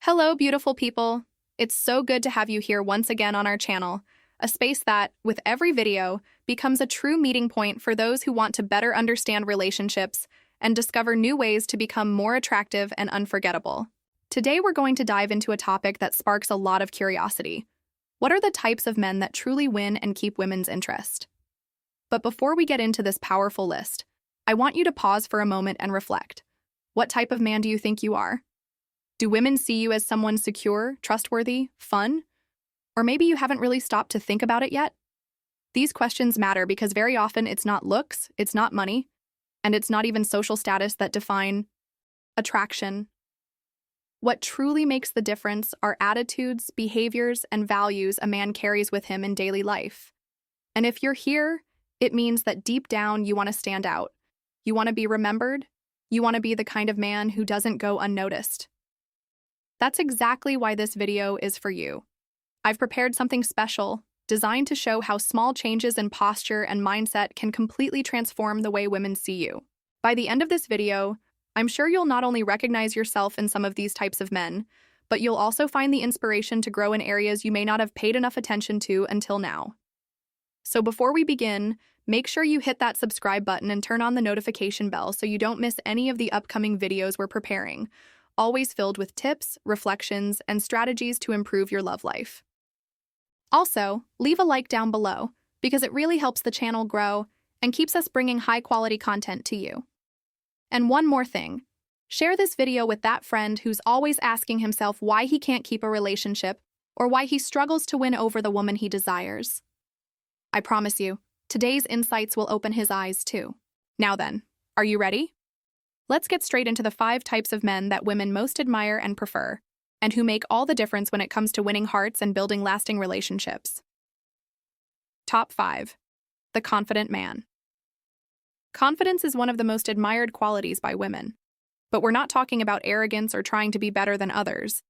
Hello, beautiful people. It's so good to have you here once again on our channel, a space that, with every video, becomes a true meeting point for those who want to better understand relationships and discover new ways to become more attractive and unforgettable. Today, we're going to dive into a topic that sparks a lot of curiosity. What are the types of men that truly win and keep women's interest? But before we get into this powerful list, I want you to pause for a moment and reflect. What type of man do you think you are? Do women see you as someone secure, trustworthy, fun? Or maybe you haven't really stopped to think about it yet? These questions matter because very often it's not looks, it's not money, and it's not even social status that define attraction. What truly makes the difference are attitudes, behaviors, and values a man carries with him in daily life. And if you're here, it means that deep down you want to stand out. You want to be remembered. You want to be the kind of man who doesn't go unnoticed. That's exactly why this video is for you. I've prepared something special, designed to show how small changes in posture and mindset can completely transform the way women see you. By the end of this video, I'm sure you'll not only recognize yourself in some of these types of men, but you'll also find the inspiration to grow in areas you may not have paid enough attention to until now. So before we begin, make sure you hit that subscribe button and turn on the notification bell so you don't miss any of the upcoming videos we're preparing, always filled with tips, reflections, and strategies to improve your love life. Also, leave a like down below because it really helps the channel grow and keeps us bringing high-quality content to you. And one more thing, share this video with that friend who's always asking himself why he can't keep a relationship or why he struggles to win over the woman he desires. I promise you, today's insights will open his eyes too. Now then, are you ready? Let's get straight into the 5 types of men that women most admire and prefer, and who make all the difference when it comes to winning hearts and building lasting relationships. Top 5. The confident man. Confidence is one of the most admired qualities by women. But we're not talking about arrogance or trying to be better than others.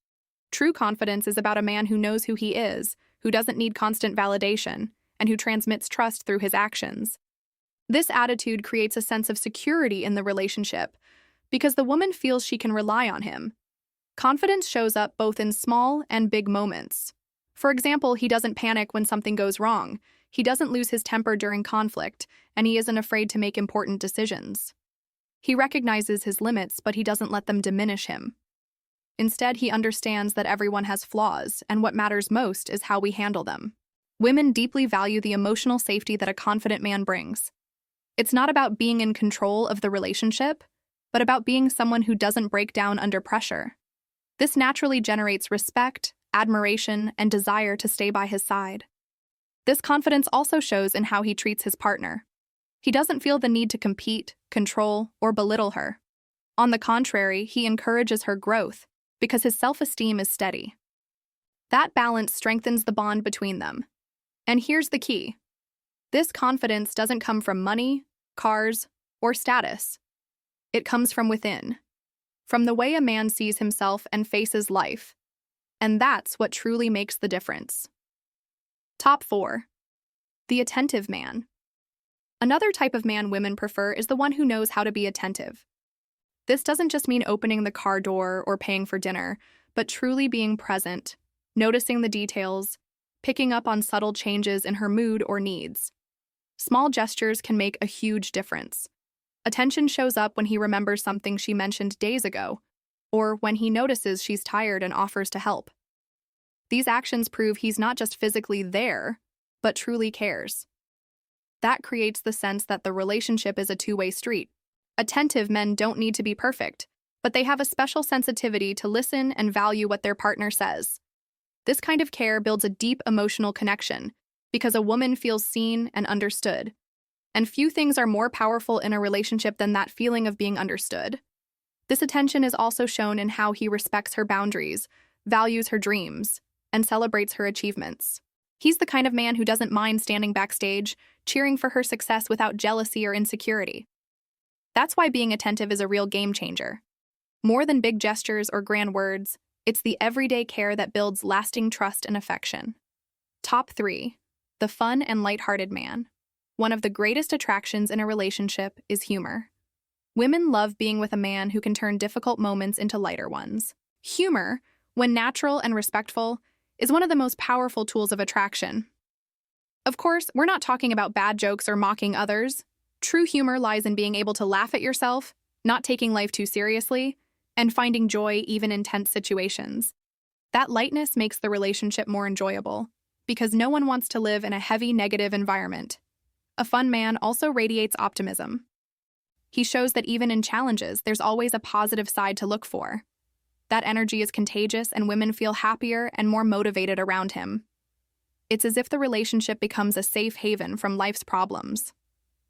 True confidence is about a man who knows who he is, who doesn't need constant validation, and who transmits trust through his actions. This attitude creates a sense of security in the relationship because the woman feels she can rely on him. Confidence shows up both in small and big moments. For example, he doesn't panic when something goes wrong, he doesn't lose his temper during conflict, and he isn't afraid to make important decisions. He recognizes his limits, but he doesn't let them diminish him. Instead, he understands that everyone has flaws, and what matters most is how we handle them. Women deeply value the emotional safety that a confident man brings. It's not about being in control of the relationship, but about being someone who doesn't break down under pressure. This naturally generates respect, admiration, and desire to stay by his side. This confidence also shows in how he treats his partner. He doesn't feel the need to compete, control, or belittle her. On the contrary, he encourages her growth because his self-esteem is steady. That balance strengthens the bond between them. And here's the key. This confidence doesn't come from money, cars, or status. It comes from within, from the way a man sees himself and faces life. And that's what truly makes the difference. Top 4. The attentive man. Another type of man women prefer is the one who knows how to be attentive. This doesn't just mean opening the car door or paying for dinner, but truly being present, noticing the details, picking up on subtle changes in her mood or needs. Small gestures can make a huge difference. Attention shows up when he remembers something she mentioned days ago, or when he notices she's tired and offers to help. These actions prove he's not just physically there, but truly cares. That creates the sense that the relationship is a two-way street. Attentive men don't need to be perfect, but they have a special sensitivity to listen and value what their partner says. This kind of care builds a deep emotional connection because a woman feels seen and understood. And few things are more powerful in a relationship than that feeling of being understood. This attention is also shown in how he respects her boundaries, values her dreams, and celebrates her achievements. He's the kind of man who doesn't mind standing backstage, cheering for her success without jealousy or insecurity. That's why being attentive is a real game changer. More than big gestures or grand words, it's the everyday care that builds lasting trust and affection. Top 3. The fun and lighthearted man. One of the greatest attractions in a relationship is humor. Women love being with a man who can turn difficult moments into lighter ones. Humor, when natural and respectful, is one of the most powerful tools of attraction. Of course, we're not talking about bad jokes or mocking others. True humor lies in being able to laugh at yourself, not taking life too seriously, and finding joy even in tense situations. That lightness makes the relationship more enjoyable, because no one wants to live in a heavy negative environment. A fun man also radiates optimism. He shows that even in challenges, there's always a positive side to look for. That energy is contagious, and women feel happier and more motivated around him. It's as if the relationship becomes a safe haven from life's problems.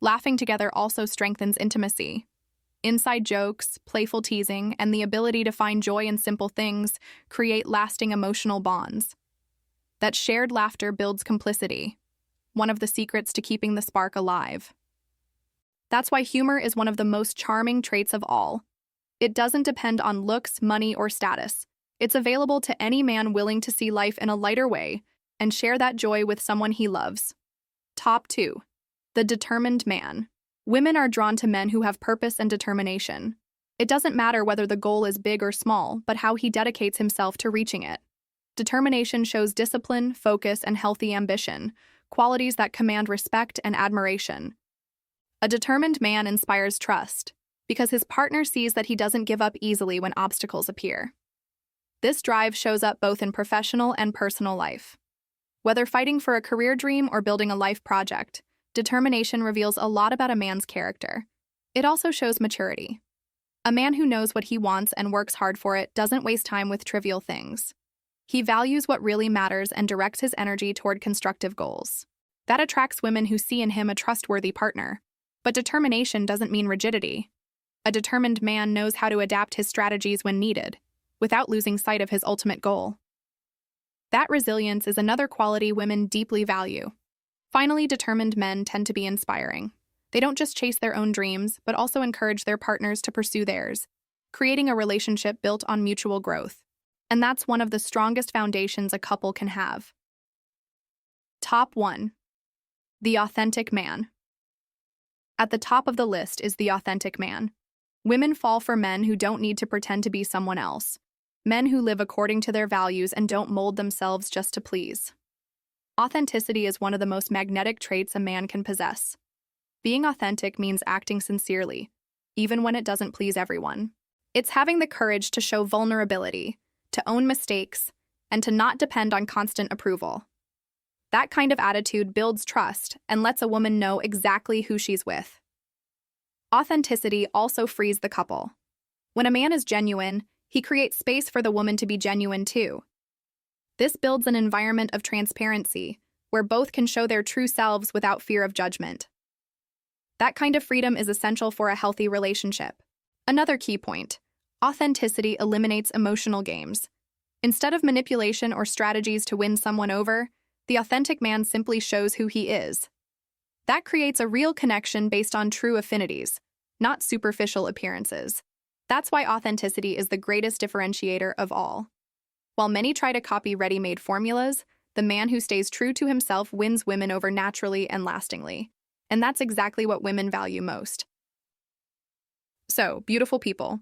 Laughing together also strengthens intimacy. Inside jokes, playful teasing, and the ability to find joy in simple things create lasting emotional bonds. That shared laughter builds complicity, one of the secrets to keeping the spark alive. That's why humor is one of the most charming traits of all. It doesn't depend on looks, money, or status. It's available to any man willing to see life in a lighter way and share that joy with someone he loves. Top 2. The determined man. Women are drawn to men who have purpose and determination. It doesn't matter whether the goal is big or small, but how he dedicates himself to reaching it. Determination shows discipline, focus, and healthy ambition, qualities that command respect and admiration. A determined man inspires trust, because his partner sees that he doesn't give up easily when obstacles appear. This drive shows up both in professional and personal life. Whether fighting for a career dream or building a life project, determination reveals a lot about a man's character. It also shows maturity. A man who knows what he wants and works hard for it doesn't waste time with trivial things. He values what really matters and directs his energy toward constructive goals. That attracts women who see in him a trustworthy partner. But determination doesn't mean rigidity. A determined man knows how to adapt his strategies when needed, without losing sight of his ultimate goal. That resilience is another quality women deeply value. Finally, determined men tend to be inspiring. They don't just chase their own dreams, but also encourage their partners to pursue theirs, creating a relationship built on mutual growth. And that's one of the strongest foundations a couple can have. Top 1. The authentic man. At the top of the list is the authentic man. Women fall for men who don't need to pretend to be someone else. Men who live according to their values and don't mold themselves just to please. Authenticity is one of the most magnetic traits a man can possess. Being authentic means acting sincerely, even when it doesn't please everyone. It's having the courage to show vulnerability, to own mistakes, and to not depend on constant approval. That kind of attitude builds trust and lets a woman know exactly who she's with. Authenticity also frees the couple. When a man is genuine, he creates space for the woman to be genuine too. This builds an environment of transparency, where both can show their true selves without fear of judgment. That kind of freedom is essential for a healthy relationship. Another key point: authenticity eliminates emotional games. Instead of manipulation or strategies to win someone over, the authentic man simply shows who he is. That creates a real connection based on true affinities, not superficial appearances. That's why authenticity is the greatest differentiator of all. While many try to copy ready-made formulas, the man who stays true to himself wins women over naturally and lastingly. And that's exactly what women value most. So, beautiful people,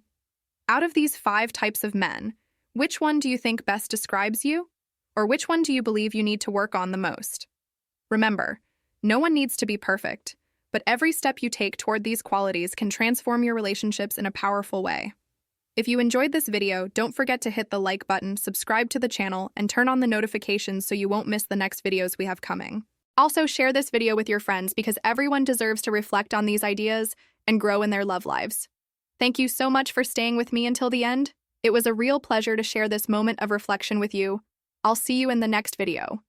out of these 5 types of men, which one do you think best describes you? Or which one do you believe you need to work on the most? Remember, no one needs to be perfect, but every step you take toward these qualities can transform your relationships in a powerful way. If you enjoyed this video, don't forget to hit the like button, subscribe to the channel, and turn on the notifications so you won't miss the next videos we have coming. Also, share this video with your friends because everyone deserves to reflect on these ideas and grow in their love lives. Thank you so much for staying with me until the end. It was a real pleasure to share this moment of reflection with you. I'll see you in the next video.